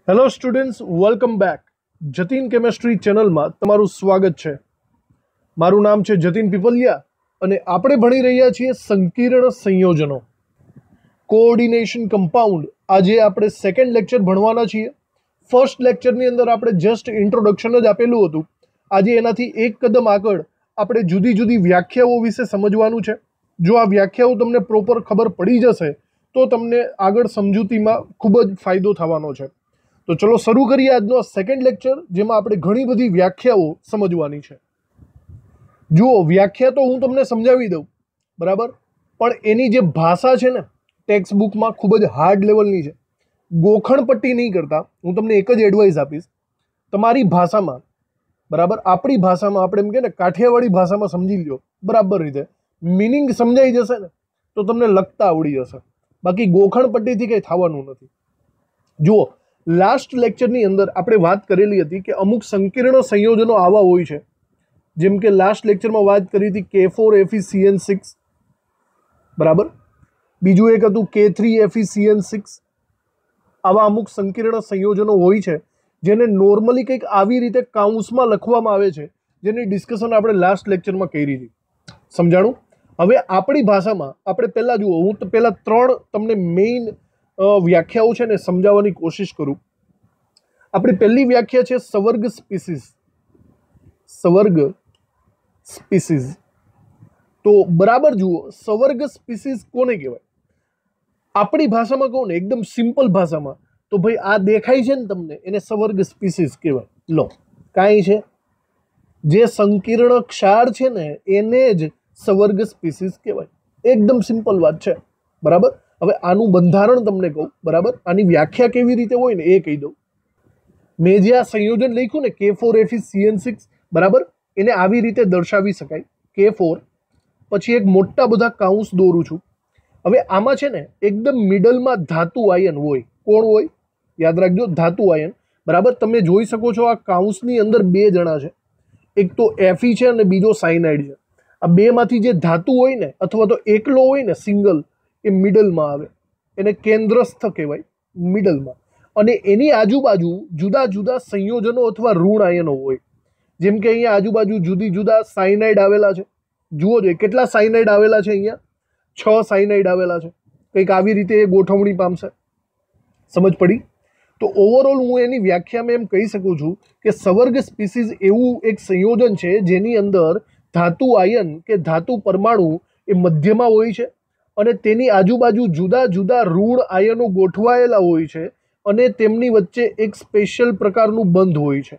Hello students, welcome back. Jatin chemistry ચેનલમાં તમારું સ્વાગત છે. મારું નામ છે જતીન પીપલિયા અને આપણે ભણી રહ્યા છીએ સંકીર્ણ સંયોજનો, કોઓર્ડિનેશન કમ્પાઉન્ડ. આજે આપણે સેકન્ડ લેક્ચર ભણવાના છીએ. ફર્સ્ટ લેક્ચરની અંદર આપણે જસ્ટ ઇન્ટ્રોડક્શન જ આપેલું હતું. આજે એનાથી એક કદમ આગળ આપણે જુદી જુદી વ્યાખ્યાઓ વિશે સમજવાનું છે. જો આ વ્યાખ્યાઓ તમને પ્રોપર ખબર પડી જશે તો તમને આગળ સમજૂતીમાં ખૂબ જ ફાયદો થવાનો છે. તો ચલો શરૂ કરીએ આજનો સેકન્ડ લેક્ચર, જેમાં આપણે ઘણી બધી વ્યાખ્યાઓ સમજવાની છે. જુઓ, વ્યાખ્યા તો હું તમને સમજાવી દઉં, બરાબર, પણ એની જે ભાષા છે ને, ટેક્સ્ટ બુકમાં ખૂબ જ હાર્ડ લેવલની છે. ગોખણપટ્ટી નહીં કરતા. હું તમને એક જ એડવાઇસ આપીશ, તમારી ભાષામાં, બરાબર, આપણી ભાષામાં, આપણે એમ કે ને કાઠિયાવાડી ભાષામાં સમજી લ્યો બરાબર રીતે, મિનિંગ સમજાઈ જશે ને તો તમને લખતા આવડી જશે. બાકી ગોખણપટ્ટીથી કંઈ થવાનું નથી. જુઓ, લાસ્ટ લેક્ચરની અંદર આપણે વાત કરેલી હતી કે અમુક સંકીર્ણ સંયોજનો આવા હોય છે, જેમ કે લાસ્ટ લેક્ચરમાં વાત કરી હતી K4FeCN6, બરાબર, બીજું એક હતું K3FeCN6. આવા અમુક સંકીર્ણ સંયોજનો હોય છે જેને નોર્મલી કંઈક આવી રીતે કાઉન્સમાં લખવામાં આવે છે, જેની ડિસ્કશન આપણે લાસ્ટ લેક્ચરમાં કરી હતી. સમજાણું? હવે આપણી ભાષામાં આપણે પહેલાં જુઓ, હું પહેલાં 3 તમને મેઇન વ્યાખ્યાઓ છે ને સમજાવવાની કોશિશ કરું. આપણી પહેલી વ્યાખ્યા છે સવર્ગ સ્પીસીસ. સવર્ગ સ્પીસીસ. તો બરાબર જુઓ, સવર્ગ સ્પીસીસ કોને કહેવાય? આપણી ભાષામાં કહું ને, એકદમ સિમ્પલ ભાષામાં, તો ભાઈ આ દેખાય છે ને તમને, એને સવર્ગ સ્પીસીસ કહેવાય. લો, કાંઈ છે જે સંકીર્ણ ક્ષાર છે ને એને જ સવર્ગ સ્પીસીસ કહેવાય. એકદમ સિમ્પલ વાત છે, બરાબર. હવે આનું બંધારણ તમને કહું, બરાબર, આની વ્યાખ્યા કેવી રીતે હોય ને એ કહી દઉં. મેં જે આ સંયોજન લખ્યું ને K4FeCN6, બરાબર, એને આવી રીતે દર્શાવી શકાય. K4 પછી એક મોટા બધા કાઉન્સ દોરું છું. હવે આમાં છે ને એકદમ મિડલમાં ધાતુ આયન હોય. કોણ હોય? યાદ રાખજો, ધાતુ આયન, બરાબર. તમે જોઈ શકો છો આ કાઉન્સની અંદર 2 જણા છે, એક તો Fe છે અને બીજો સાયનાઇડ છે. આ બેમાંથી જે ધાતુ હોય ને, અથવા તો એકલો હોય ને, સિંગલ, એ મિડલમાં આવે, એને કેન્દ્રસ્થ કહેવાય, મિડલમાં. અને એની આજુબાજુ જુદા જુદા સંયોજનો અથવા ઋણ આયનો હોય. જેમ કે અહીંયા આજુબાજુ જુદી જુદા સાયનાઇડ આવેલા છે. જુઓ જોઈએ કેટલા સાયનાઇડ આવેલા છે. અહીંયા 6 સાયનાઇડ આવેલા છે. કંઈક આવી રીતે એ ગોઠવણી પામશે. સમજ પડી? તો ઓવરઓલ હું એની વ્યાખ્યામાં એમ કહી શકું છું કે સવર્ગ સ્પીસીસ એવું એક સંયોજન છે જેની અંદર ધાતુ આયન કે ધાતુ પરમાણુ એ મધ્યમાં હોય છે અને તેની આજુબાજુ જુદા જુદા ઋણ આયનો ગોઠવાયેલા હોય છે અને તેમની વચ્ચે એક સ્પેશિયલ પ્રકારનું બંધ હોય છે.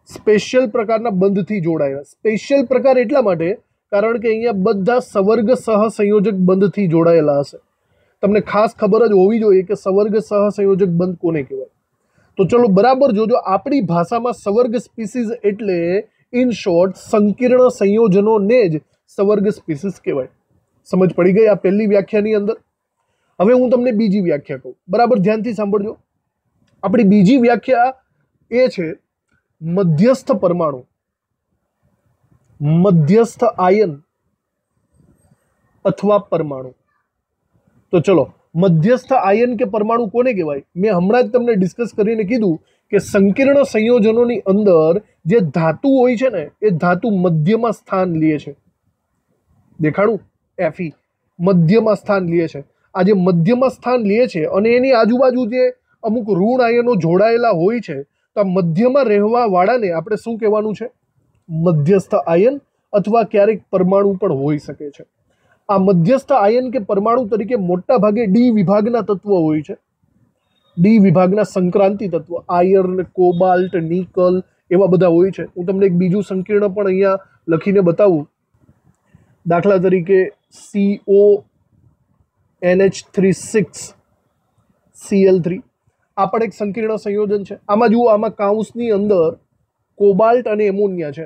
સ્પેશિયલ પ્રકારના બંધથી જોડાયેલા. સ્પેશિયલ પ્રકાર એટલા માટે કારણ કે અહીંયા બધા સવર્ગ સહસંયોજક બંધથી જોડાયેલા હશે. તમને ખાસ ખબર જ હોવી જોઈએ કે સવર્ગ સહસંયોજક બંધ કોને કહેવાય. તો ચલો બરાબર જોજો, આપણી ભાષામાં સવર્ગ સ્પીસીસ એટલે ઇન શોર્ટ સંકીર્ણ સંયોજનોને જ સવર્ગ સ્પીસીસ કહેવાય. સમજ પડી ગઈ આ પહેલી વ્યાખ્યાની અંદર? હવે હું તમને બીજી વ્યાખ્યા કહું, બરાબર, ધ્યાનથી સાંભળજો. આપણી બીજી વ્યાખ્યા એ છે મધ્યસ્થ પરમાણુ, મધ્યસ્થ આયન અથવા પરમાણુ. તો ચલો, મધ્યસ્થ આયન કે પરમાણુ કોને કહેવાય? મેં હમણાં જ તમને ડિસ્કસ કરીને કીધું કે સંકીર્ણ સંયોજનોની અંદર જે ધાતુ હોય છે ને એ ધાતુ મધ્યમાં સ્થાન લે છે. દેખાડું? Fe મધ્યમાં સ્થાન લે છે. આ જે મધ્યમાં સ્થાન લે છે અને એની આજુબાજુ જે અમુક ઋણ આયનો જોડાયેલા હોય છે, તો આ મધ્યમાં રહેવા વાળાને આપણે શું કહેવાનું છે? મધ્યસ્થ આયન અથવા ક્યારેક પરમાણુ પણ હોઈ શકે છે. આ મધ્યસ્થ આયન કે પરમાણુ તરીકે મોટા ભાગે ડી વિભાગના તત્વો હોય છે. ડી વિભાગના સંક્રાંતિ તત્વ, આયર્ન, કોબાલ્ટ, નિકલ, એવા બધા હોય છે. હું તમને એક બીજું સંકીર્ણ પણ અહીંયા લખીને બતાવું. દાખલા તરીકે CONH36 Cl3, આ પણ એક સંકીર્ણ સંયોજન છે. આમાં જુઓ, આમાં કાઉન્સની અંદર કોબાલ્ટ અને એમોનિયા છે.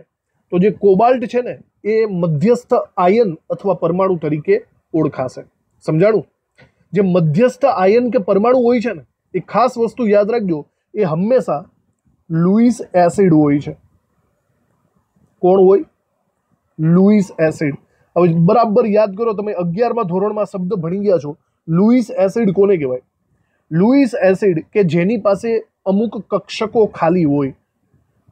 તો જે કોબાલ્ટ છે ને એ મધ્યસ્થ આયન અથવા પરમાણુ તરીકે ઓળખાશે. સમજાણું? જે મધ્યસ્થ આયન કે પરમાણુ હોય છે ને, એ ખાસ વસ્તુ યાદ રાખજો, એ હંમેશા લુઈસ એસિડ હોય છે. કોણ હોય? Louis acid. હવે બરાબર યાદ કરો, તમે 11મા ધોરણમાં શબ્દ ભણી ગયા છો. લુઈસ એસિડ કોને કહેવાય? લુઈસ એસિડ કે જેની પાસે અમુક કક્ષકો ખાલી હોય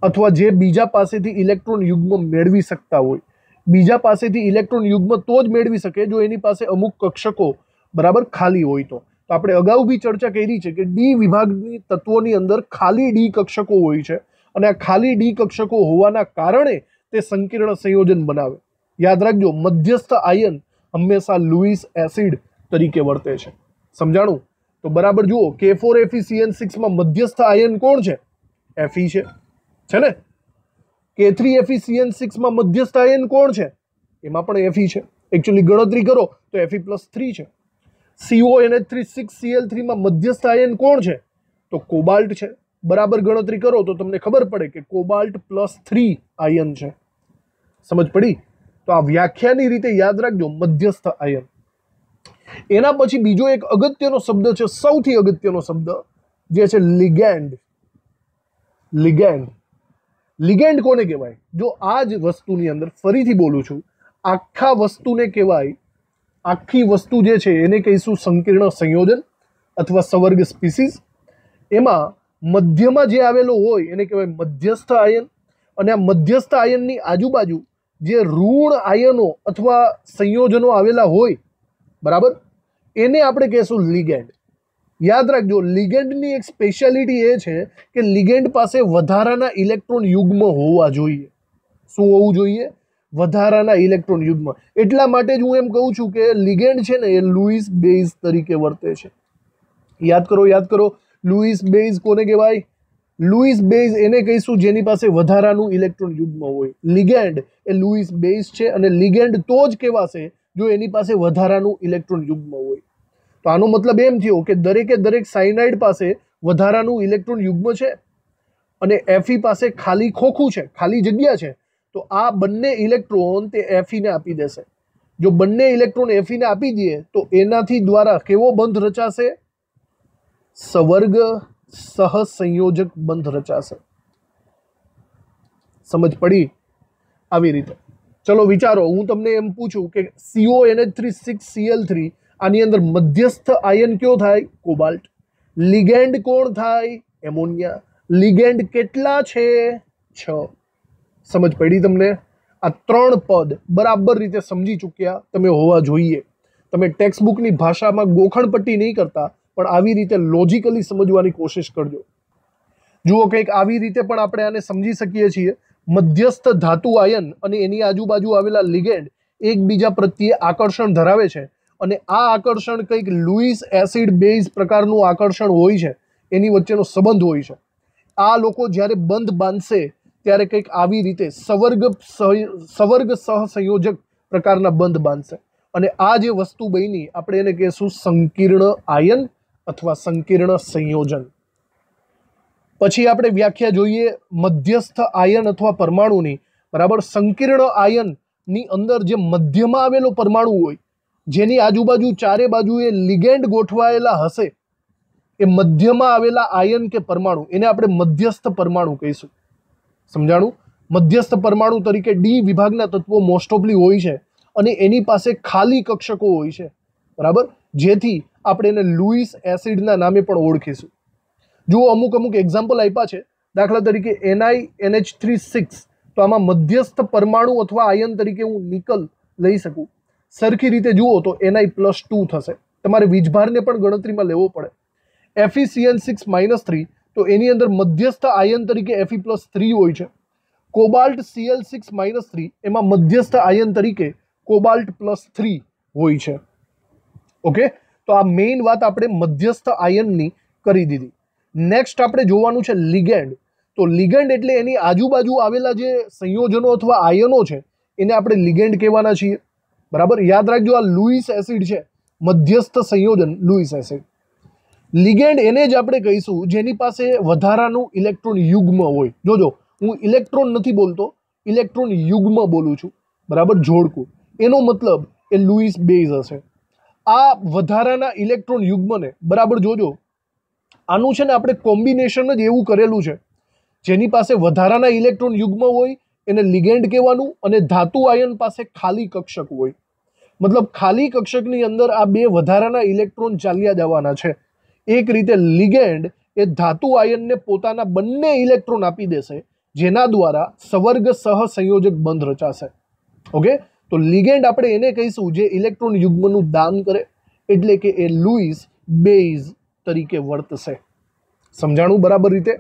અથવા જે બીજા પાસેથી ઇલેક્ટ્રોન યુગ્મ મેળવી શકતા હોય, બીજા પાસેથી ઇલેક્ટ્રોન યુગ્મ તો જ મેળવી શકે જો એની પાસે અમુક કક્ષકો બરાબર ખાલી હોય. તો આપણે અગાઉ બી ચર્ચા કરી છે કે ડી વિભાગની તત્વોની અંદર ખાલી ડી કક્ષકો હોય છે અને આ ખાલી ડી કક્ષકો હોવાના કારણે તે સંકીર્ણ સંયોજન બનાવે. યાદ રાખજો, મધ્યસ્થ આયન હંમેશા લુઈસ એસિડ તરીકે વર્તે છે. સમજાણું? તો બરાબર જુઓ, K4FeCN6 માં મધ્યસ્થ આયન કોણ છે? Fe છે ને. K3FeCN6 માં મધ્યસ્થ આયન કોણ છે? એમાં પણ Fe છે. એકચ્યુઅલી ગણતરી કરો તો Fe+3 છે. CONH3 માં મધ્યસ્થ આયન કોણ છે? તો કોબાલ્ટ છે. બરાબર ગણતરી કરો તો તમને ખબર પડે કે કોબાલ્ટ +3 આયન છે. સમજ પડી? તો આ વ્યાખ્યાની રીતે યાદ રાખજો, મધ્યસ્થ આયન. એના પછી બીજો એક અગત્યનો શબ્દ છે, સૌથી અગત્યનો શબ્દ, જે છે લિગેન્ડ. લિગેન્ડ. લિગેન્ડ કોને કહેવાય? જો આ જ વસ્તુની અંદર ફરીથી બોલું છું, આખા વસ્તુને કહેવાય, આખી વસ્તુ જે છે એને કહીશું સંકીર્ણ સંયોજન અથવા સવર્ગ સ્પીસીસ. એમાં મધ્યમાં જે આવેલો હોય એને કહેવાય મધ્યસ્થ આયન, અને આ મધ્યસ્થ આયનની આજુબાજુ જે ઋણ આયનો અથવા સંયોજનો આવેલા હોય, બરાબર, એને આપણે કહેશું લિગેન્ડ. યાદ રાખજો, લિગેન્ડની એક સ્પેશિયાલિટી એ છે કે લિગેન્ડ પાસે વધારાના ઇલેક્ટ્રોન યુગ્મ હોવા જોઈએ. શું હોવું જોઈએ? વધારાના ઇલેક્ટ્રોન યુગ્મ. એટલા માટે જ હું એમ કહું છું કે લિગેન્ડ છે ને એ લુઈસ બેઝ તરીકે વર્તે છે. યાદ કરો, યાદ કરો, લુઈસ બેઝ કોને કહેવાય? લુઈસ બેઝ એને કહીશું જેની પાસે વધારાનું ઇલેક્ટ્રોન યુગ્મ હોય. લિગેન્ડ એ લુઈસ બેઝ છે અને લિગેન્ડ તો જ કહેવાશે જો એની પાસે વધારાનું ઇલેક્ટ્રોન યુગ્મ હોય. તો આનો મતલબ એમ થયો કે દરેકે દરેક સાયનાઇડ પાસે વધારાનું ઇલેક્ટ્રોન યુગ્મ છે અને Fe પાસે ખાલી ખોખું છે, ખાલી જગ્યા છે. તો આ બંને ઇલેક્ટ્રોન તે Fe ને આપી દેશે. જો બંને ઇલેક્ટ્રોન Fe ને આપી દઈએ તો એનાથી દ્વારા કેવો બંધ રચાશે? સવર્ગ સહસંયોજક બંધ રચાશે. સમજ પડી? આવી રીતે. ચલો વિચારો, હું તમને એમ પૂછું કે CONH3 આની અંદર મધ્યસ્થ આયન કયો થાય? કોબાલ્ટ. લિગેન્ડ કોણ થાય? એમોનિયા. લિગેન્ડ કેટલા છે? 6. સમજ પડી તમને? આ 3 પદ બરાબર રીતે સમજી ચૂક્યા તમે હોવા જોઈએ. તમે ટેક્સ્ટબુકની ભાષામાં ગોખણપટ્ટી નહીં કરતા, પણ આવી રીતે લોજિકલી સમજવાની કોશિશ કરજો. જુઓ, કંઈક આવી રીતે પણ આપણે આને સમજી શકીએ છીએ. મધ્યસ્થ ધાતુ આયન અને એની આજુબાજુ આવેલા લિગેન્ડ એકબીજા પ્રત્યે આકર્ષણ ધરાવે છે અને આ આકર્ષણ કંઈક લુઈસ એસિડ બેઝ પ્રકારનું આકર્ષણ હોય છે, એની વચ્ચેનો સંબંધ હોય છે. આ લોકો જ્યારે બંધ બાંધશે ત્યારે કંઈક આવી રીતે સવર્ગ સહસંયોજક પ્રકારના બંધ બાંધશે અને આ જે વસ્તુ બની આપણે એને કહીશું સંકીર્ણ આયન અથવા સંકીર્ણ સંયોજન. પછી આપણે વ્યાખ્યા જોઈએ મધ્યસ્થ આયન અથવા પરમાણુની. બરાબર, સંકીર્ણ આયનની અંદર જે મધ્યમાં આવેલો પરમાણુ હોય, જેની આજુબાજુ ચારે બાજુએ લિગેન્ડ ગોઠવાયેલા હશે, એ મધ્યમાં આવેલા આયન કે પરમાણુ, એને આપણે મધ્યસ્થ પરમાણુ કહીશું. સમજાણું? મધ્યસ્થ પરમાણુ તરીકે ડી વિભાગના તત્વો મોસ્ટ ઓફલી હોય છે અને એની પાસે ખાલી કક્ષકો હોય છે. બરાબર, જેથી આપણે એને લુઈસ એસિડના નામે પણ ઓળખીશું. જુઓ, અમુક અમુક એક્ઝામ્પલ આપ્યા છે. દાખલા તરીકે NiNH3 તો આમાં મધ્યસ્થ પરમાણુ અથવા આયન તરીકે હું નિકલ લઈ શકું. સરખી રીતે જુઓ તો Ni+2 થશે. તમારે વીજભારને પણ ગણતરીમાં લેવો પડે. FeCN6-3 તો એની અંદર મધ્યસ્થ આયન તરીકે Fe+3 હોય છે. કોબાલ્ટ Cl6-3 એમાં મધ્યસ્થ આયન તરીકે કોબાલ્ટ+3 હોય છે. ઓકે, તો આ મેઇન વાત આપણે મધ્યસ્થ આયનની કરી દીધી. નેક્સ્ટ આપણે જોવાનું છે લિગેન્ડ. તો લિગેન્ડ એટલે એની આજુબાજુ આવેલા જે સંયોજનો અથવા આયનો છે એને આપણે લિગેન્ડ કહેવાના છીએ. બરાબર, યાદ રાખજો, આ લુઈસ એસિડ છે, મધ્યસ્થ સંયોજન લુઈસ એસિડ. લિગેન્ડ એને જ આપણે કહીશું જેની પાસે વધારાનું ઇલેક્ટ્રોન યુગ્મ હોય. જોજો, હું ઇલેક્ટ્રોન નથી બોલતો, ઇલેક્ટ્રોન યુગ્મ બોલું છું. બરાબર, જોડકું. એનો મતલબ એ લુઈસ બેઝ હશે. આ વધારાના ઇલેક્ટ્રોન યુગ્મને બરાબર જોજો, આનું છે ને આપણે કોમ્બિનેશન જ એવું કરેલું છે જેની પાસે વધારાના ઇલેક્ટ્રોન યુગ્મ હોય એને લિગેન્ડ કહેવાનું અને ધાતુ આયન પાસે ખાલી કક્ષક હોય. મતલબ ખાલી કક્ષકની અંદર આ બે વધારાના ઇલેક્ટ્રોન ચાલ્યા જવાના છે. એક રીતે લિગેન્ડ એ ધાતુ આયનને પોતાના બંને ઇલેક્ટ્રોન આપી દેશે, જેના દ્વારા સવર્ગ સહસંયોજક બંધ રચાશે. ઓકે, તો લિગેન્ડ આપણે એને કહીશું જે ઇલેક્ટ્રોન યુગ્મનું દાન કરે, એટલે કે એ લુઈસ બેઝ તરીકે વર્તશે. સમજાણું બરાબર રીતે?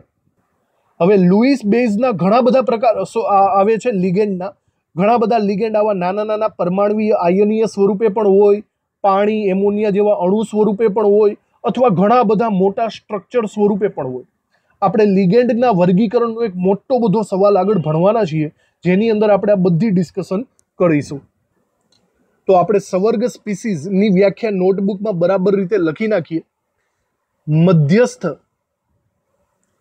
હવે લુઈસ બેઝના ઘણા બધા પ્રકાર આવે છે. લિગેન્ડના ઘણા બધા લિગેન્ડ આવા નાના નાના પરમાણુય આયનીય સ્વરૂપે પણ હોય, પાણી એમોનિયા જેવા અણુ સ્વરૂપે પણ હોય, અથવા ઘણા બધા મોટા સ્ટ્રક્ચર સ્વરૂપે પણ હોય. આપણે લિગેન્ડના વર્ગીકરણનો એક મોટો બધો સવાલ આગળ ભણવાના છીએ, જેની અંદર આપણે આ બધી ડિસ્કશન કરીશું. તો આપણે સવર્ગ સ્પીસીઝની વ્યાખ્યા નોટબુકમાં બરાબર રીતે લખી નાખીએ. મધ્યસ્થ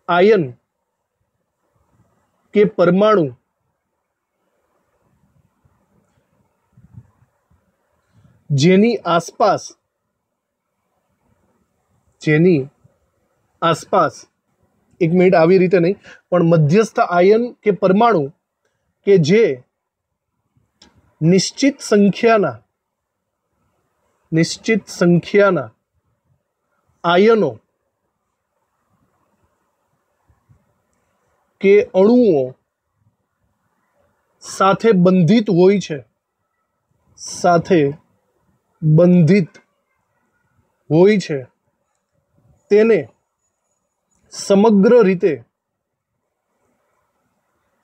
આયન કે પરમાણુ જેની આસપાસ એક મિનિટ, આવી રીતે નહીં, પણ મધ્યસ્થ આયન કે પરમાણુ કે જે નિશ્ચિત સંખ્યાના આયનો કે અણુઓ સાથે બંધિત હોય છે, તેને સમગ્ર રીતે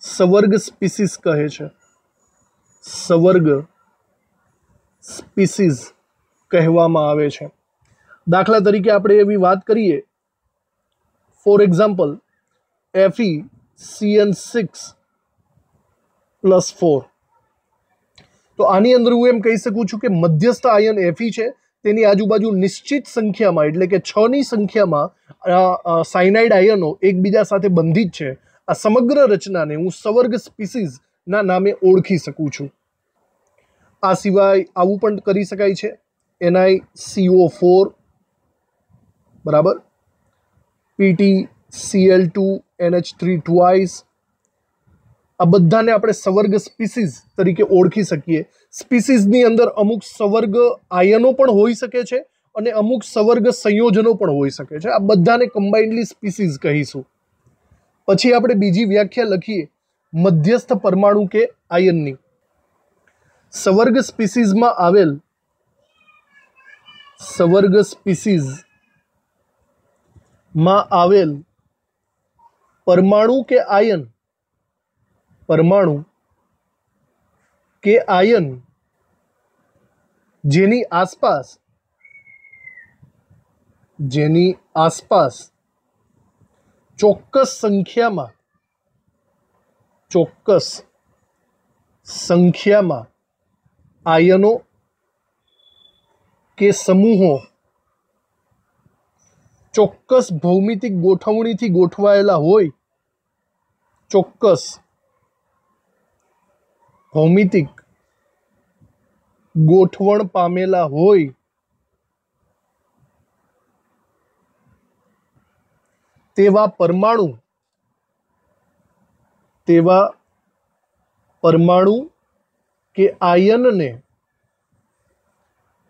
સવર્ગ સ્પીસીઝ કહે છે. સવર્ગ સ્પીસીઝ કહેવામાં આવે છે. દાખલા તરીકે આપણે એવી વાત કરીએ, ફોર એક્ઝામ્પલ FeCN6+4. તો આની અંદર હું એમ કહી શકું છું કે મધ્યસ્થ આયન Fe છે, તેની આજુબાજુ નિશ્ચિત સંખ્યામાં એટલે કે 6 ની સંખ્યામાં સાયનાઇડ આયનો એકબીજા સાથે બંધિત છે. આ સમગ્ર રચનાને હું સવર્ગ સ્પીસીઝના નામે ઓળખી શકું છું. આ સિવાય આવું પણ કરી શકાય છે, NiCO4 બરાબર, PtCl2NH3 twice. આ બધાને આપણે સવર્ગ સ્પીસીઝ તરીકે ઓળખી શકીએ. સ્પીસીઝની અંદર અમુક સવર્ગ આયનો પણ હોઈ શકે છે અને અમુક સવર્ગ સંયોજનો પણ હોઈ શકે છે. આ બધાને કમ્બાઇન્ડલી સ્પીસીઝ કહીશું. પછી આપણે બીજી વ્યાખ્યા લખીએ મધ્યસ્થ પરમાણુ કે આયનની. સવર્ગ સ્પીસીઝમાં આવેલ પરમાણુ કે આયન જેની આસપાસ ચોક્કસ સંખ્યામાં આયનો કે સમૂહો ચોક્કસ ભૌમિતિક ગોઠવણીથી ગોઠવાયેલા હોય, ચોક્કસ ભૌમિતિક ગોઠવણ પામેલા હોય, તેવા પરમાણુ કે આયનને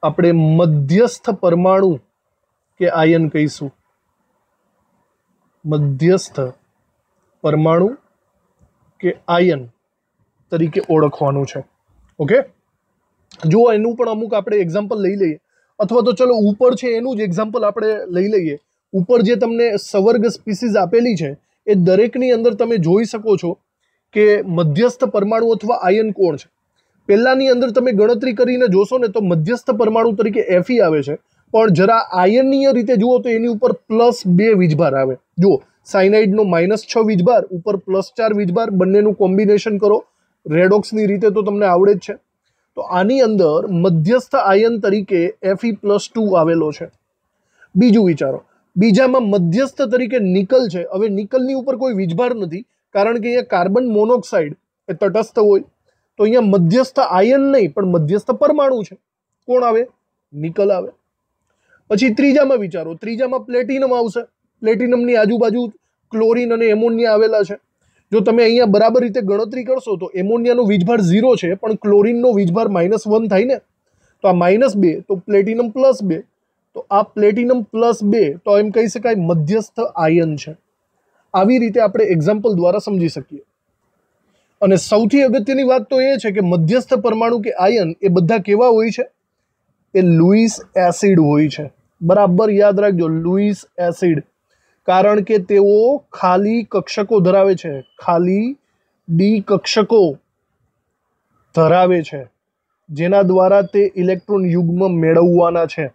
આપણે મધ્યસ્થ પરમાણુ કે આયન કહીશું. મધ્યસ્થ પરમાણુ કે આયન તરીકે ઓળખવાનું છે. ઓકે, જો એનું પણ અમુક આપણે એક્ઝામ્પલ લઈ લઈએ, અથવા તો ચલો ઉપર છે એનું જ એક્ઝામ્પલ આપણે લઈ લઈએ. ઉપર જે તમને સવર્ગ સ્પીસીઝ આપેલી છે એ દરેકની અંદર તમે જોઈ શકો છો કે મધ્યસ્થ પરમાણુ અથવા આયન કોણ છે. પહેલાની અંદર તમે ગણતરી કરીને જોશો ને તો મધ્યસ્થ પરમાણુ તરીકે Fe આવે છે, પણ જરા આયનીય રીતે જુઓ તો એની ઉપર +2 વીજભાર આવે. જુઓ, સાયનાઇડનો -6 વીજભાર ઉપર +4 વીજભાર, બંનેનું કોમ્બિનેશન કરો રેડોક્સની રીતે તો તમને આવડે જ છે. તો આની અંદર મધ્યસ્થ આયન તરીકે Fe+2 આવેલો છે. બીજું વિચારો, બીજામાં મધ્યસ્થ તરીકે નિકલ છે. હવે નિકલની ઉપર કોઈ વીજભાર નથી, કારણ કે અહીંયા કાર્બન મોનોક્સાઇડ એ તટસ્થ હોય. તો અહીંયા મધ્યસ્થ આયન નહીં પણ મધ્યસ્થ પરમાણુ છે. કોણ આવે? નિકલ આવે. પછી ત્રીજામાં વિચારો, ત્રીજામાં પ્લેટિનમ આવશે. પ્લેટિનમની આજુબાજુ ક્લોરીન અને એમોનિયા આવેલા છે. જો તમે અહીંયા બરાબર રીતે ગણતરી કરશો તો એમોનિયાનો વીજભાર 0 છે, પણ ક્લોરીનનો વીજભાર -1 થાય ને, તો આ -2 તો પ્લેટિનમ +2, તો આ પ્લેટિનમ +2 તો એમ કહી શકાય મધ્યસ્થ આયન છે। આવી રીતે આપણે એક્ઝામ્પલ દ્વારા સમજી શકીએ। અને સૌથી અગત્યની વાત તો એ છે કે મધ્યસ્થ પરમાણુ કે આયન એ બધા કેવા હોય છે? એ લુઈસ એસિડ હોય છે। બરાબર યાદ રાખજો, લુઈસ એસિડ, કારણ કે તેઓ ખાલી કક્ષકો ધરાવે છે, ખાલી ડી કક્ષકો ધરાવે છે, જેના દ્વારા તે ઇલેક્ટ્રોન યુગ્મ મેળવવાના છે।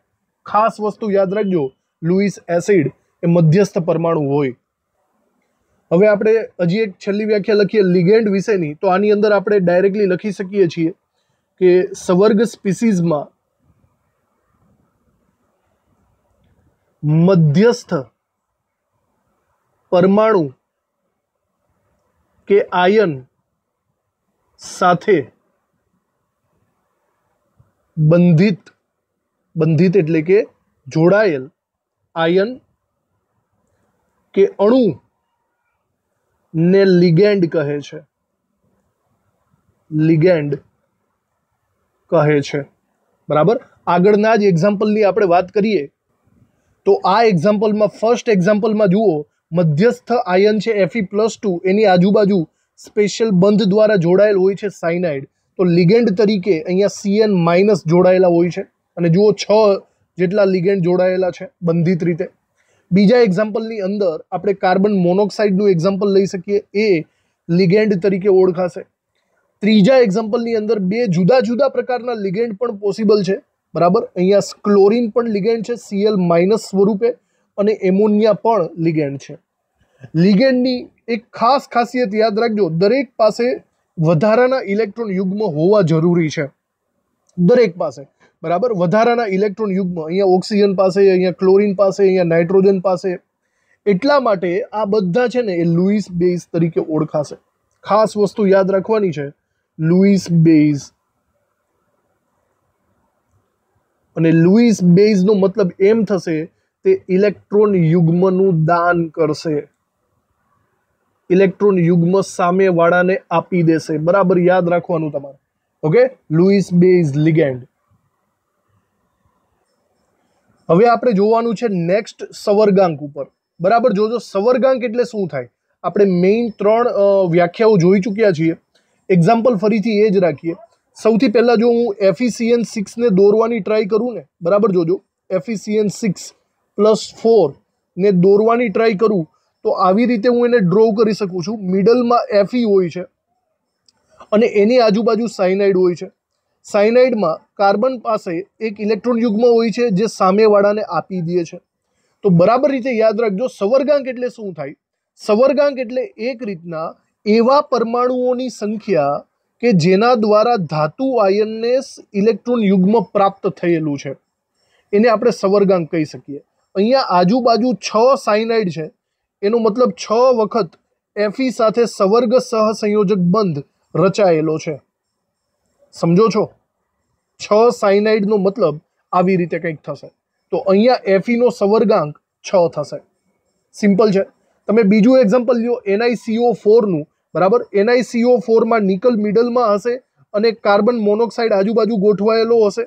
ખાસ વસ્તુ યાદ રાખજો, લુઈસ એસિડ એ મધ્યસ્થ પરમાણુ હોય। હવે આપણે હજી એક છેલ્લી વ્યાખ્યા લખીએ લિગેન્ડ વિશેની, તો આની અંદર આપણે ડાયરેક્ટલી લખી શકીએ છીએ કે સવર્ગ સ્પીસીઝમાં મધ્યસ્થ પરમાણુ કે આયન સાથે બંધિત એટલે કે જોડાયેલ આયન કે અણુ ને લિગેન્ડ કહે છે। લિગેન્ડ કહે છે। બરાબર, આગળના જ એક્ઝામ્પલની આપણે વાત કરીએ તો આ એક્ઝામ્પલમાં ફર્સ્ટ એક્ઝામ્પલમાં જુઓ, મધ્યસ્થ આયન છે Fe+2, એની આજુબાજુ સ્પેશિયલ બંધ દ્વારા જોડાયેલ હોય છે સાયનાઇડ, તો લિગેન્ડ તરીકે અહીંયા Cn- જોડાયેલા હોય છે અને જુઓ 6 જેટલા લિગેન્ડ જોડાયેલા છે બંધિત રીતે। બીજા એક્ઝામ્પલની અંદર આપણે કાર્બન મોનોક્સાઇડનું એક્ઝામ્પલ લઈ શકીએ, એ લિગેન્ડ તરીકે ઓળખાશે। ત્રીજા એક્ઝામ્પલની અંદર 2 જુદા જુદા પ્રકારના લિગેન્ડ પણ પોસિબલ છે। બરાબર, અહીંયા ક્લોરીન પણ લિગેન્ડ છે Cl- સ્વરૂપે, અને એમોનિયા પણ લિગેન્ડ છે। લિગેન્ડની એક ખાસ ખાસિયત યાદ રાખજો, દરેક પાસે વધારાના ઇલેક્ટ્રોન યુગ્મ હોવા જરૂરી છે, દરેક પાસે। બરાબર, વધારાના ઇલેક્ટ્રોન યુગ્મ અહીંયા ઓક્સિજન પાસે, અહીંયા ક્લોરીન પાસે, અહીંયા નાઇટ્રોજન પાસે, એટલા માટે આ બધા છે ને એ લુઈસ બેઝ તરીકે ઓળખાશે। ખાસ વસ્તુ યાદ રાખવાની છે, લુઈસ બેઝ। અને લુઈસ બેઝનો મતલબ એમ થશે તે ઇલેક્ટ્રોન યુગ્મનું દાન કરશે, ઇલેક્ટ્રોન યુગ્મ સામેવાળાને આપી દેશે। બરાબર યાદ રાખવાનું તમારે, ઓકે, લુઈસ બેઝ લિગેન્ડ। હવે આપણે જોવાનું છે નેક્સ્ટ સવર્ગાંક ઉપર। બરાબર, જોજો સવર્ગાંક એટલે શું થાય। આપણે મેઇન 3 વ્યાખ્યાઓ જોઈ ચૂક્યા છીએ, એક્ઝામ્પલ ફરીથી એ જ રાખીએ। સૌથી પહેલા જો હું FeCN6 ને દોરવાની ટ્રાય કરું ને, બરાબર જોજો, FeCN6+4 ને દોરવાની ટ્રાય કરું તો આવી રીતે હું એને ડ્રો કરી શકું છું। મિડલમાં Fe હોય છે અને એની આજુબાજુ સાયનાઇડ હોય છે। સાયનાઇડમાં કાર્બન પાસે એક ઇલેક્ટ્રોન યુગ્મ હોય છે જે સામેવાળાને આપી દે છે। તો બરાબર રીતે યાદ રાખજો, સવર્ગાંક એટલે શું થાય। સવર્ગાંક એટલે એક રીતના એવા પરમાણુઓની સંખ્યા કે જેના દ્વારા ધાતુ આયનને ઇલેક્ટ્રોન યુગ્મ પ્રાપ્ત થયેલું છે, એને આપણે સવર્ગાંક કહી શકીએ। અહીંયા આજુબાજુ 6 સાયનાઇડ છે, એનો મતલબ 6 વખત Fe સાથે સવર્ગ સહસંયોજક બંધ રચાયેલો છે। સમજો છો, 6 સાયનાઇડનો મતલબ આવી રીતે કંઈક થશે। તો અહીંયા Fe નો સવર્ગાંક 6 થશે। સિમ્પલ છે। તમે બીજું એક્ઝામ્પલ લ્યો NiCO4નું। બરાબર, NiCO4માં નિકલ મિડલમાં હશે અને કાર્બન મોનોક્સાઇડ આજુબાજુ ગોઠવાયેલો હશે,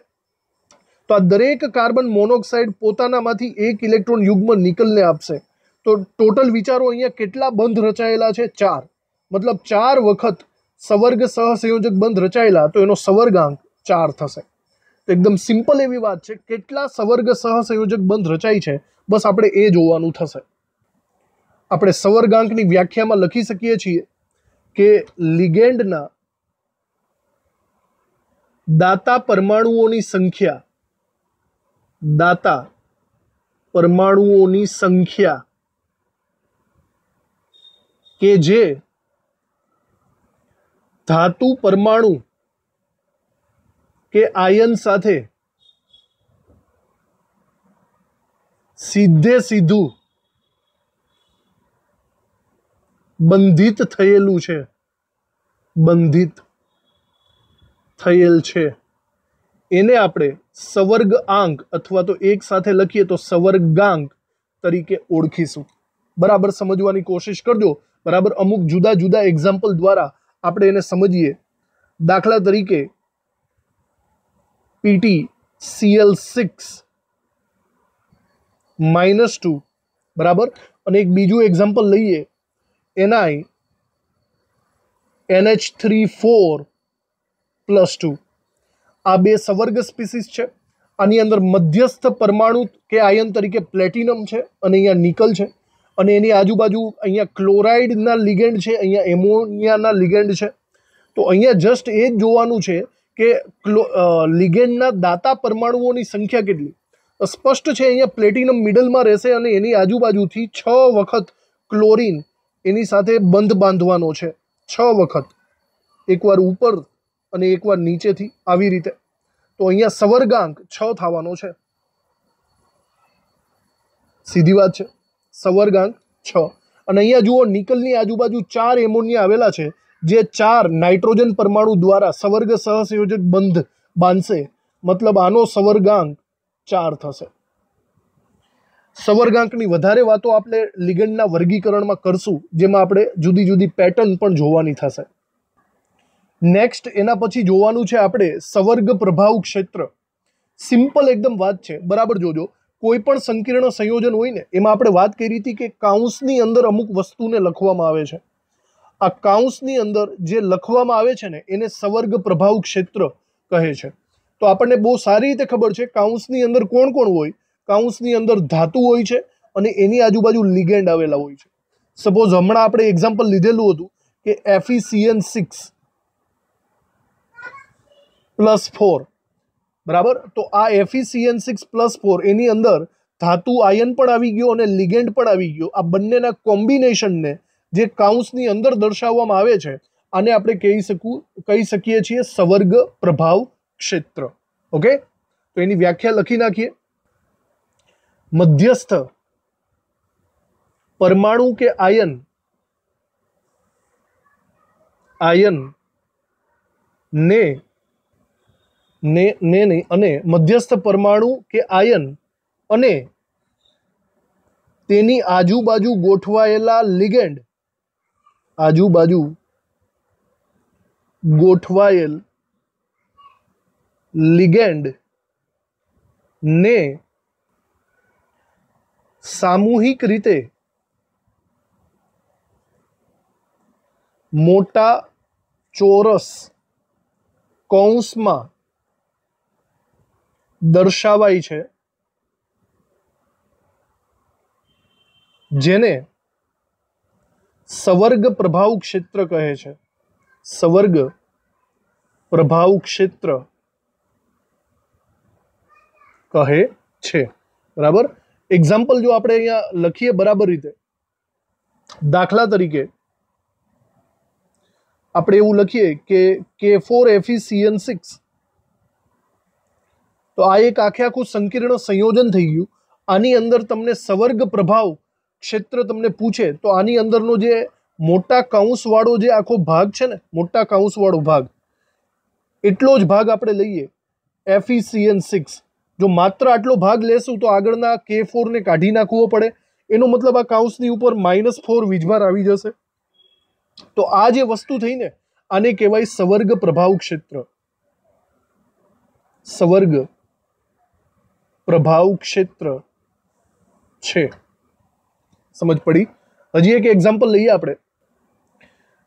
તો આ દરેક કાર્બન મોનોક્સાઇડ પોતાનામાંથી એક ઇલેક્ટ્રોન યુગ્મ નિકલને આપશે। તો ટોટલ વિચારો અહીંયા કેટલા બંધ રચાયેલા છે? 4, મતલબ 4 વખત સવર્ગ સહસંયોજક બંધ રચાયેલા, તો એનો સવર્ગાંક 4 થશે। તો એકદમ સિમ્પલ એવી વાત છે, કેટલા સવર્ગ સહસંયોજક બંધ રચાય છે, બસ આપણે એ જોવાનું થશે। આપણે સવર્ગાંકની વ્યાખ્યામાં લખી શકીએ છીએ કે લિગેન્ડના દાતા પરમાણુઓની સંખ્યા, દાતા પરમાણુઓની સંખ્યા કે જે ધાતુ પરમાણુ કે આયન સાથે સીધે સીધું બંધિત થયેલું છે, બંધિત થયેલ છે, એને આપણે સવર્ગાંક અથવા તો એક સાથે લખીએ તો સવર્ગાંક તરીકે ઓળખીશું। બરાબર સમજવાની કોશિશ કરજો। બરાબર, અમુક જુદા જુદા એક્ઝામ્પલ દ્વારા આપણે એને સમજીએ। દાખલા તરીકે PtCl6 -2 બરાબર. અને એક બીજું એક્ઝામ્પલ લઈએ, Ni NH3 4 + 2. આ બે સવર્ગ સ્પીસીસ છે. આની અંદર મધ્યસ્થ પરમાણુ કે આયન તરીકે પ્લેટિનમ છે અને અહીંયા નિકલ છે, અને એની આજુબાજુ અહીંયા ક્લોરાઇડના લિગેન્ડ છે, અહીંયા એમોનિયાના લિગેન્ડ છે. તો અહીંયા જસ્ટ એ જ જોવાનું છે કે લિગેન્ડના દાતા પરમાણુઓની સંખ્યા કેટલી. સ્પષ્ટ છે અહીંયા પ્લેટિનમ મિડલમાં રહેશે અને એની આજુબાજુથી 6 વખત ક્લોરીન એની સાથે બંધ બાંધવાનો છે. 6 વખત, એકવાર ઉપર અને એકવાર નીચેથી, આવી રીતે. તો અહીંયા સવર્ગાંક 6 થવાનો છે. સીધી વાત છે, સવર્ગાંક 6. અને અહીંયા જુઓ, નિકલની આજુબાજુ 4 એમોનિયા આવેલા છે, જે 4 નાઇટ્રોજન પરમાણુ દ્વારા સવર્ગ સહસંયોજક બંધ બાંધશે. મતલબ આનો સવર્ગાંક 4 થશે. સવર્ગાંકની વધારે વાતો આપણે લિગેન્ડના વર્ગીકરણમાં કરશું, જેમાં આપણે જુદી જુદી પેટર્ન પણ જોવાની થશે. નેક્સ્ટ એના પછી જોવાનું છે આપણે સવર્ગ પ્રભાવ ક્ષેત્ર. સિમ્પલ એકદમ વાત છે, બરાબર જોજો. કોઈ પણ સંકીર્ણ સંયોજન હોય ને, એમાં આપણે વાત કરી હતી કે કાઉન્સની અંદર અમુક વસ્તુને લખવામાં આવે છે. આ કાઉન્સની અંદર જે લખવામાં આવે છે ને, એને સવર્ગ પ્રભાવ ક્ષેત્ર કહે છે. તો આપણને બહુ સારી રીતે ખબર છે કાઉન્સની અંદર કોણ કોણ હોય. કાઉન્સની અંદર ધાતુ હોય છે અને એની આજુબાજુ લિગેન્ડ આવેલા હોય છે. સપોઝ હમણાં આપણે એક્ઝામ્પલ લીધેલું હતું કે Fe(CN6)+4, બરાબર. તો આ Fe(CN6)+4 એની અંદર ધાતુ આયન પણ આવી ગયો અને લિગેન્ડ પણ આવી ગયો. આ બંનેના કોમ્બિનેશનને જે કાઉન્સની અંદર દર્શાવવામાં આવે છે, આને આપણે કહી શકીએ છીએ સવર્ગ પ્રભાવ ક્ષેત્ર. ઓકે, તો એની વ્યાખ્યા લખી નાખીએ. મધ્યસ્થ પરમાણુ કે આયન અને મધ્યસ્થ પરમાણુ કે આયન અને તેની આજુબાજુ ગોઠવાયેલા લિગેન્ડ, આજુબાજુ ગોઠવાયેલ લિગેન્ડ ને સામૂહિક રીતે મોટા ચોરસ કૌંસમાં દર્શાવાય છે, જેને સવર્ગ પ્રભાવ ક્ષેત્ર કહે છે. સવર્ગ પ્રભાવ ક્ષેત્ર કહે છે, બરાબર. એક્ઝામ્પલ જો આપણે અહીંયા લખીએ બરાબર રીતે, દાખલા તરીકે આપણે એવું લખીએ કે K4FeCN6. તો આ એક આખું સંકીર્ણ સંયોજન થઈ ગયું. આની અંદર તમને સવર્ગ પ્રભાવ ક્ષેત્ર તમને પૂછે તો આની અંદરનો જે મોટા કૌંસવાળો જે આખો ભાગ છે ને, મોટા કૌંસવાળો ભાગ, એટલો જ ભાગ આપણે લઈએ FeCN6. જો માત્ર આટલો ભાગ લેશું તો આગળના K4 ને કાઢી નાખવો પડે. એનો મતલબ આ કૌંસની ઉપર -4 વીજભાર આવી જશે. તો આ જે વસ્તુ થઈ ને, આને કહેવાય સવર્ગ પ્રભાવ ક્ષેત્ર. સવર્ગ પ્રભાવ ક્ષેત્ર છે. સમજ પડી? હજી એક એક્ઝામ્પલ લઈએ આપણે.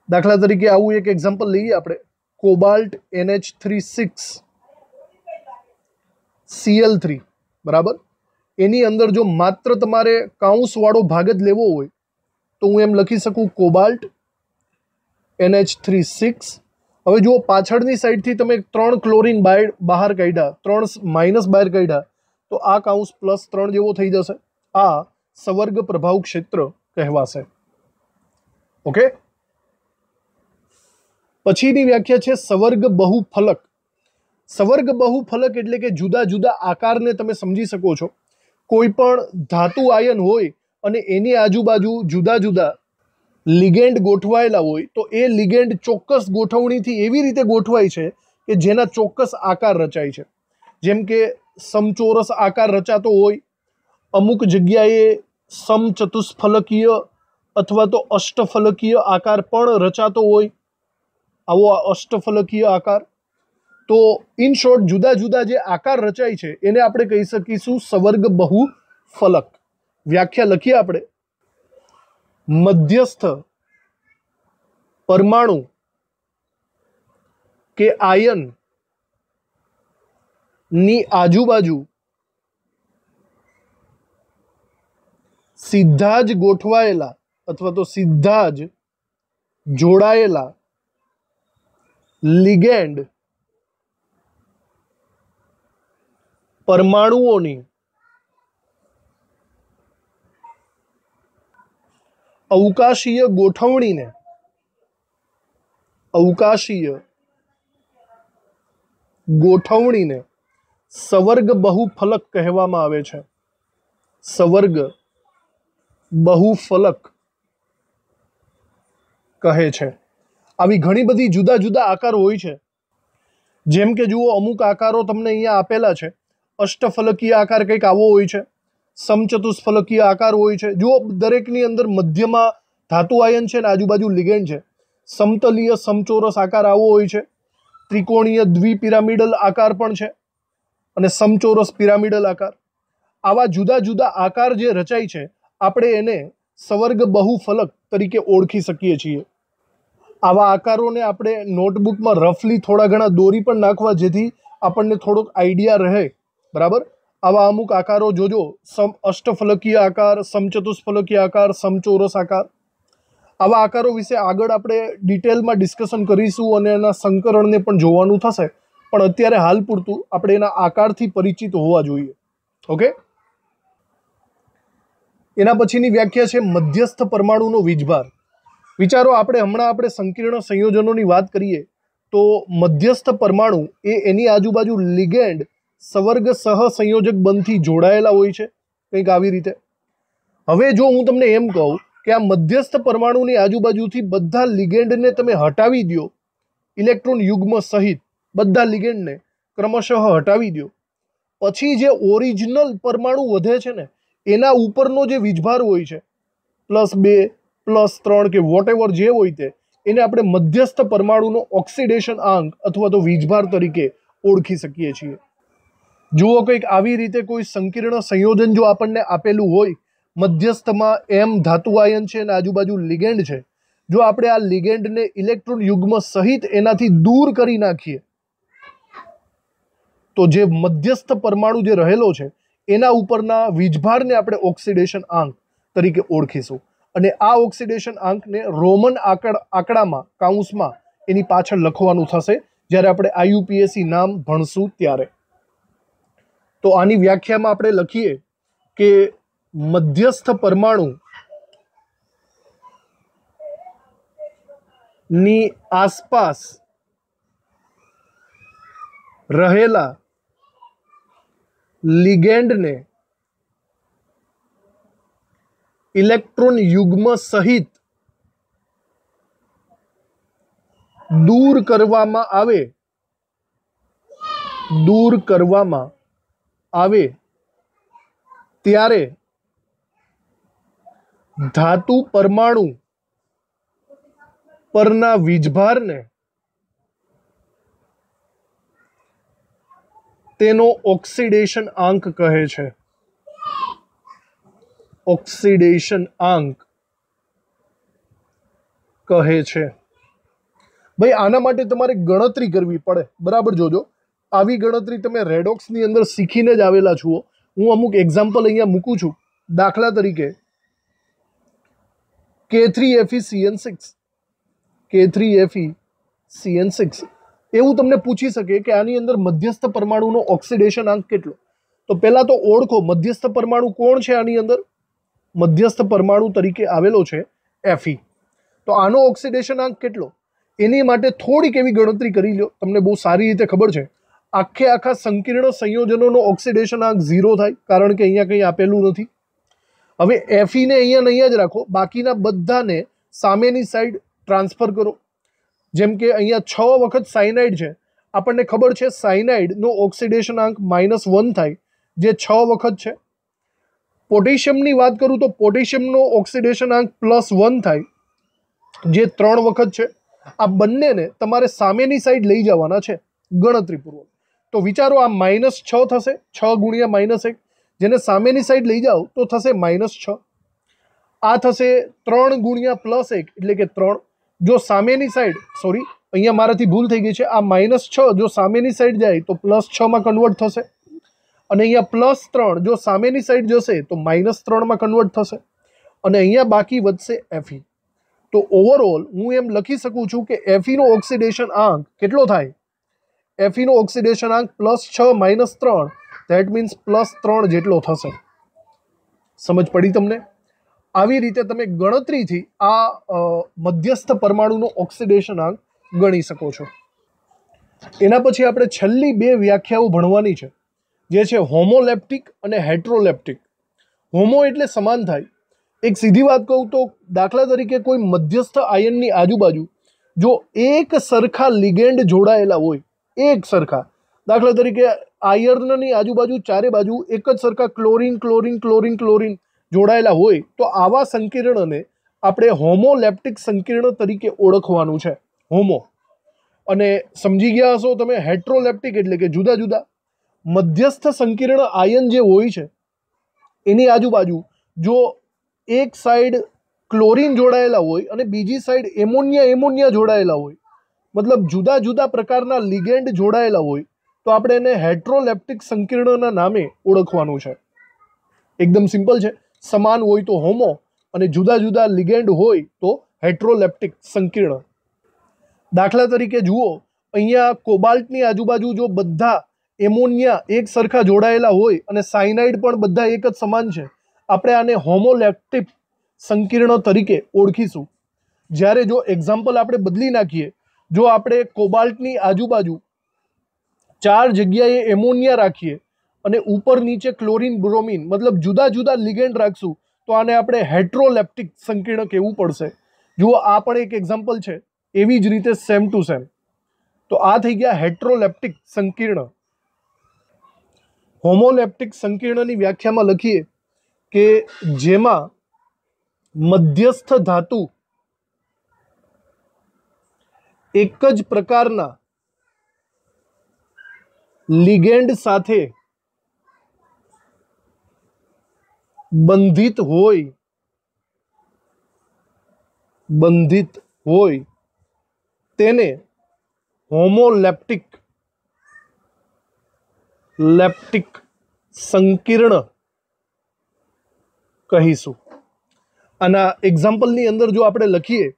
દાખલા તરીકે આવું એક એક્ઝામ્પલ લઈએ આપણે, કોબાલ્ટ NH3(6)Cl3, બરાબર. એની અંદર જો માત્ર તમારે કાઉન્સવાળો ભાગ જ લેવો હોય તો હું એમ લખી શકું કોબાલ્ટ NH3(6). હવે જુઓ, પાછળની સાઈડથી તમે 3 ક્લોરીન બહાર કાઢ્યા, 3 માઇનસ બહાર કાઢ્યા, તો આ કાઉન્સ +3 જેવો થઈ જશે. આ સવર્ગ પ્રભાવ ક્ષેત્ર કહેવાશે. ઓકે, પછીની વ્યાખ્યા છે સવર્ગ બહુફલક. સવર્ગ બહુફલક એટલે કે જુદા જુદા આકારને તમે સમજી શકો છો. કોઈ પણ ધાતુ આયન હોય અને એની આજુબાજુ જુદા જુદા લિગેન્ડ ગોઠવાયેલા હોય, તો એ લિગેન્ડ ચોક્કસ ગોઠવણીથી એવી રીતે ગોઠવાય છે કે જેના ચોક્કસ આકાર રચાય છે. જેમ કે સમચોરસ આકાર રચાતો હોય, અમુક જગ્યાએ સમચતુષ્ફલકીય અથવા તો અષ્ટફલકીય આકાર પણ રચાતો હોય, આવો અષ્ટફલકીય આકાર. તો ઇન શોર્ટ જુદા જુદા જે આકાર રચાય છે એને આપણે કહી શકીશું સવર્ગ બહુફલક. વ્યાખ્યા લખીએ આપણે. મધ્યસ્થ પરમાણુ કે આયન ની આજુબાજુ સીધા જ ગોઠવાયેલા અથવા તો સીધા જ જોડાયેલા લિગેન્ડ પરમાણુઓની અવકાશીય ગોઠવણીને સવર્ગ બહુફલક કહેવામાં આવે છે. સવર્ગ બહુફલક કહે છે. આવી ઘણી બધી જુદા જુદા આકાર હોય છે. જેમ કે જુઓ, અમુક આકારો તમને અહીંયા આપેલા છે. અષ્ટફલકીય આકાર કંઈક આવો હોય છે, સમચતુષ્ફલકીય આકાર હોય છે. જુઓ, દરેકની અંદર મધ્યમાં ધાતુ આયન છે ને આજુબાજુ લિગેન્ડ છે. સમતલીય સમચોરસ આકાર આવો હોય છે. ત્રિકોણીય દ્વિપિરામિડલ આકાર પણ છે અને સમચોરસ પિરામિડલ આકાર. આવા જુદા જુદા આકાર જે રચાય છે, આપણે એને સવર્ગ બહુફલક તરીકે ઓળખી શકીએ છીએ. આવા આકારોને આપણે નોટબુકમાં રફલી થોડા ઘણા દોરી પણ નાખવા, જેથી આપણને થોડોક આઈડિયા રહે. બરાબર. આવા અમુક આકારો જોજો: અષ્ટફલકીય આકાર, સમચતુષ્ફલકીય આકાર, સમચોરસ આકાર. આવા આકારો વિશે આગળ આપણે ડિટેલમાં ડિસ્કશન કરીશું અને એના સંકરણને પણ જોવાનું થશે. પણ અત્યારે હાલ પૂરતું આપણે એના આકારથી પરિચિત હોવા જોઈએ. ઓકે. એના પછીની વ્યાખ્યા છે મધ્યસ્થ પરમાણુનો વીજભાર. વિચારો, આપણે સંકીર્ણ સંયોજનોની વાત કરીએ તો મધ્યસ્થ પરમાણુ એ એની આજુબાજુ લિગેન્ડ સવર્ગ સહસંયોજક બંધથી જોડાયેલા હોય છે, કંઈક આવી રીતે. હવે જો હું તમને એમ કહું કે આ મધ્યસ્થ પરમાણુની આજુબાજુથી બધા લિગેન્ડને તમે હટાવી દો, ઇલેક્ટ્રોન યુગ્મ સહિત બધા લિગેન્ડને ક્રમશઃ હટાવી દો, પછી જે ઓરિજિનલ પરમાણુ વધે છે ને, એના ઉપરનો જે વીજભાર હોય છે, +2, +3 કે વોટેવર જે હોય તે, એને આપણે મધ્યસ્થ પરમાણુનો ઓક્સિડેશન આંક અથવા તો વીજભાર તરીકે ઓળખી શકીએ છીએ. જુઓ, કંઈક આવી રીતે કોઈ સંકીર્ણ સંયોજન જો આપણને આપેલું હોય, મધ્યસ્થમાં M ધાતુ આયન છે અને આજુબાજુ લિગેન્ડ છે. જો આપણે આ લિગેન્ડને ઇલેક્ટ્રોન યુગ્મ સહિત એનાથી દૂર કરી નાખીએ, તો જે મધ્યસ્થ પરમાણુ જે રહેલો છે એના ઉપરના વીજભારને આપણે ઓક્સિડેશન આંક તરીકે ઓળખીશું. અને આ ઓક્સિડેશન આંકને રોમન આંકડામાં કાઉન્સમાં એની પાછળ લખવાનું થશે જ્યારે આપણે IUPAC નામ ભણશું ત્યારે. તો આની વ્યાખ્યામાં આપણે લખીએ કે મધ્યસ્થ પરમાણુ ની આસપાસ રહેલા લિગેન્ડને ઇલેક્ટ્રોન યુગ્મ સહિત દૂર કરવામાં આવે ત્યારે ધાતુ પરમાણુ પરના વીજભારને તેનો ઓક્સિડેશન આંક કહે છે. ઓક્સિડેશન આંક કહે છે. ભાઈ, આના માટે તમારે ગણતરી કરવી પડે. બરાબર જોજો, આવી ગણતરી તમે રેડોક્સની અંદર શીખીને જ આવેલા છો. હું અમુક એક્ઝામ્પલ અહીંયા મૂકું છું. દાખલા તરીકે K3FeCN6, K3FeCN6 એવું તમને પૂછી શકે કે આની અંદર મધ્યસ્થ પરમાણુનો ઓક્સિડેશન આંક કેટલો. તો પહેલા તો ઓળખો મધ્યસ્થ પરમાણુ કોણ છે. આની અંદર મધ્યસ્થ પરમાણુ તરીકે આવેલો છે Fe. તો આનો ઓક્સિડેશન આંક કેટલો, એની માટે થોડીક એવી ગણતરી કરી લો. તમને બહુ સારી રીતે ખબર છે, આખા સંકીર્ણ સંયોજનોનો ઓક્સિડેશન આંક 0 થાય, કારણ કે અહીંયા કંઈ આપેલું નથી. હવે Fe ને અહીંયા જ રાખો, બાકીના બધાને સામેની સાઈડ ટ્રાન્સફર કરો. જેમ કે અહીંયા 6 વખત સાયનાઇડ છે, આપણને ખબર છે સાયનાઇડનો ઓક્સિડેશન આંક -1 થાય, જે 6 વખત છે. પોટેશિયમની વાત કરું તો પોટેશિયમનો ઓક્સિડેશન આંક +1 થાય, જે 3 વખત છે. આ બંનેને તમારે સામેની સાઈડ લઈ જવાના છે ગણતરીપૂર્વક. તો વિચારો, આ -6 થશે, 6 × -1, જેને સામેની સાઈડ લઈ જાઓ તો થશે -6. આ થશે 3 ગુણ્યા +1 એટલે કે 3. જો સામેની સાઈડ સોરી અહીંયા મારાથી ભૂલ થઈ ગઈ છે, આ -6 જો સામેની સાઈડ જાય તો +6 માં કન્વર્ટ થશે, અને અહીંયા +3 જો સામેની સાઈડ જશે તો -3 માં કન્વર્ટ થશે, અને અહીંયા બાકી વધશે Fe. તો ઓવરઓલ હું એમ લખી શકું છું કે Fe નો ઓક્સિડેશન આંક કેટલો થાય? Fe નો ઓક્સિડેશન આંક +6 - 3 ધેટ મીન્સ +3 જેટલો થશે. સમજ પડી તમને? આવી રીતે તમે ગણતરીથી આ મધ્યસ્થ પરમાણુનો ઓક્સિડેશન આંક ગણી શકો છો. એના પછી આપણે છેલ્લી 2 વ્યાખ્યાઓ ભણવાની છે, જે છે હોમોલેપ્ટિક અને હેટ્રોલેપ્ટિક. હોમો એટલે સમાન થાય. એક સીધી વાત કહું તો દાખલા તરીકે કોઈ મધ્યસ્થ આયનની આજુબાજુ જો એક સરખા લિગેન્ડ જોડાયેલા હોય, એક સરખા, દાખલા તરીકે આયર્નની આજુબાજુ ચારે બાજુ એક જ સરખા ક્લોરીન ક્લોરીન ક્લોરીન ક્લોરીન જોડાયેલા હોય તો આવા સંકીર્ણને આપણે હોમોલેપ્ટિક સંકીર્ણ તરીકે ઓળખવાનું છે, હોમો. અને સમજી ગયા હશો તમે હેટ્રોલેપ્ટિક એટલે કે જુદા જુદા. મધ્યસ્થ સંકીર્ણ આયન જે હોય છે એની આજુબાજુ જો એક સાઈડ ક્લોરીન જોડાયેલા હોય અને બીજી સાઈડ એમોનિયા જોડાયેલા હોય, મતલબ જુદા જુદા પ્રકારના લિગેન્ડ જોડાયેલા હોય, તો આપણે એને હેટ્રોલેપ્ટિક સંકીર્ણના નામે ઓળખવાનું છે. એકદમ સિમ્પલ છે. સમાન હોય તો હોમો અને જુદા જુદા લિગેન્ડ હોય તો હેટ્રોલેપ્ટિક સંકીર્ણ. દાખલા તરીકે જુઓ, અહીંયા કોબાલ્ટની આજુબાજુ જો બધા એમોનિયા એક સરખા જોડાયેલા હોય અને સાયનાઇડ પણ બધા એક જ સમાન છે, આપણે આને હોમોલેપ્ટિક સંકીર્ણ તરીકે ઓળખીશું. જ્યારે જો એક્ઝામ્પલ આપણે બદલી નાખીએ, જો આપણે કોબાલ્ટની આજુબાજુ 4 જગ્યાએ એમોનિયા રાખીએ અને ઉપર નીચે ક્લોરીન બ્રોમિન મતલબ જુદા જુદા લિગેન્ડ રાખશું તો આને આપણે હેટ્રોલેપ્ટિક સંકીર્ણ કહેવું પડશે. જુઓ આ પણ એક એક્ઝામ્પલ છે. એવી જ રીતે સેમ ટુ સેમ. તો આ થઈ ગયા હેટ્રોલેપ્ટિક સંકીર્ણ. હોમોલેપ્ટિક સંકીર્ણની વ્યાખ્યામાં લખીએ કે જેમાં મધ્યસ્થ ધાતુ એક જ પ્રકારના લિગેન્ડ સાથે બંધિત હોય તેને હોમોલેપ્ટિક સંકીર્ણ કહીશું. આના એક્ઝામ્પલની અંદર જો આપણે લખીએ,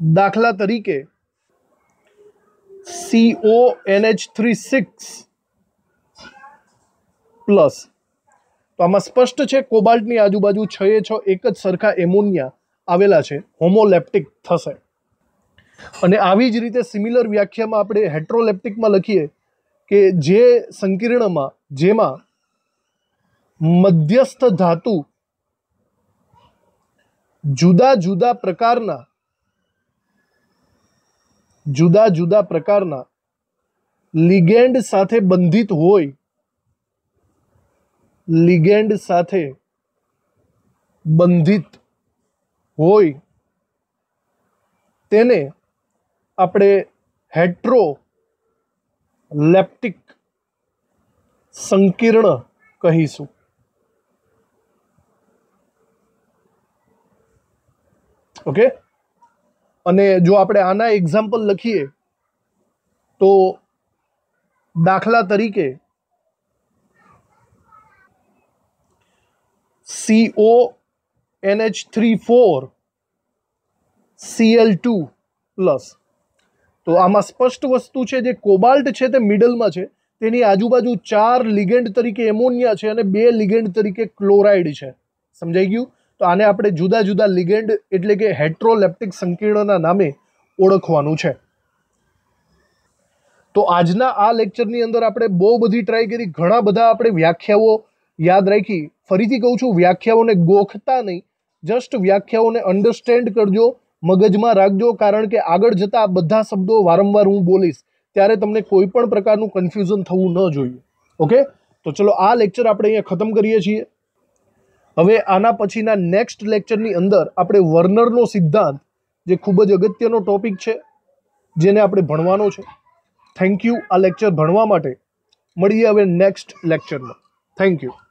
દાખલા તરીકે CONH3 પ્લસ, તો આમાં સ્પષ્ટ છે કોબાલ્ટની આજુબાજુ 6 એક જ સરખા એમોનિયા આવેલા છે, હોમોલેપ્ટિક થશે. અને આવી જ રીતે સિમિલર વ્યાખ્યામાં આપણે હેટ્રોલેપ્ટિકમાં લખીએ કે જે સંકીર્ણમાં જેમાં મધ્યસ્થ ધાતુ જુદા જુદા પ્રકારના લિગેન્ડ સાથે બંધિત હોય તેને આપણે હેટ્રોલેપ્ટિક સંકીર્ણ કહીશું. ઓકે. અને જો આપણે આના એક્ઝામ્પલ લખીએ તો દાખલા તરીકે CONH3 Cl2 પ્લસ, તો આમાં સ્પષ્ટ વસ્તુ છે, જે કોબાલ્ટ છે તે મિડલમાં છે, તેની આજુબાજુ 4 લિગેન્ડ તરીકે એમોનિયા છે અને 2 લિગેન્ડ તરીકે ક્લોરાઇડ છે. સમજાઈ ગયું? તો આને આપણે જુદા જુદા લિગેન્ડ એટલે કે હેટ્રોલેપ્ટિક સંકીર્ણના નામે ઓળખવાનું છે. તો આજના આ લેક્ચરની અંદર આપણે બહુ બધી ટ્રાય કરી, ઘણા બધા આપણે વ્યાખ્યાઓ યાદ રાખી. ફરીથી કહું છું, વ્યાખ્યાઓને ગોખતા નહીં, જસ્ટ વ્યાખ્યાઓને અન્ડરસ્ટેન્ડ કરજો, મગજમાં રાખજો, કારણ કે આગળ જતા આ બધા શબ્દો વારંવાર હું બોલીશ ત્યારે તમને કોઈ પણ પ્રકારનું કન્ફ્યુઝન થવું ન જોઈએ. ઓકે. તો ચલો આ લેક્ચર આપણે અહીંયા ખતમ કરીએ છીએ. હવે આના પછીના નેક્સ્ટ લેક્ચરની અંદર આપણે વર્નરનો સિદ્ધાંત, જે ખૂબ જ અગત્યનો ટોપિક છે, જેને આપણે ભણવાનો છે. થેન્ક યુ આ લેક્ચર ભણવા માટે. મળીએ હવે નેક્સ્ટ લેક્ચરમાં. Thank you.